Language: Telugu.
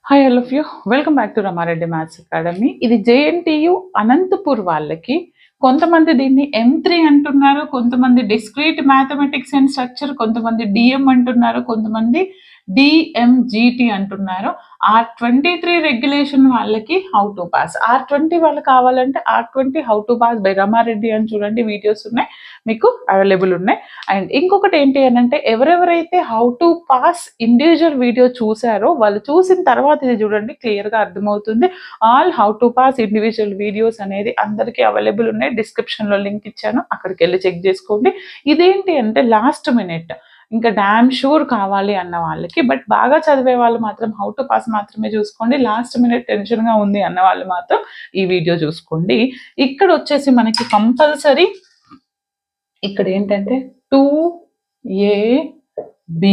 Hi all of you, welcome back to Rama Reddy maths academy. ఇది జేఎన్టీయు అనంతపూర్ వాళ్ళకి. కొంతమంది దీన్ని M3 అంటున్నారు, కొంతమంది డిస్క్రీట్ మ్యాథమెటిక్స్ అండ్ స్ట్రక్చర్, కొంతమంది డిఎం అంటున్నారు, కొంతమంది డిఎంజిటి అంటున్నారు. R23 రెగ్యులేషన్ వాళ్ళకి హౌ టు పాస్. R20 వాళ్ళు కావాలంటే R20 how to pass by Rama Reddy అని చూడండి, వీడియోస్ ఉన్నాయి మీకు అవైలబుల్ ఉన్నాయి. అండ్ ఇంకొకటి ఏంటి అని అంటే, ఎవరెవరైతే how to pass individual video చూసారో వాళ్ళు చూసిన తర్వాత ఇది చూడండి, క్లియర్గా అర్థమవుతుంది. All how to pass individual videos అనేది అందరికీ అవైలబుల్ ఉన్నాయి. డిస్క్రిప్షన్లో లింక్ ఇచ్చాను, అక్కడికి వెళ్ళి చెక్ చేసుకోండి. ఇదేంటి అంటే లాస్ట్ మినిట్ ఇంకా డామ్ షూర్ కావాలి అన్న వాళ్ళకి, బట్ బాగా చదివే వాళ్ళు మాత్రం హౌ టు పాస్ మాత్రమే చూసుకోండి. లాస్ట్ మినిట్ టెన్షన్గా ఉంది అన్న వాళ్ళు మాత్రం ఈ వీడియో చూసుకోండి. ఇక్కడ వచ్చేసి మనకి కంపల్సరీ ఇక్కడ ఏంటంటే 2AB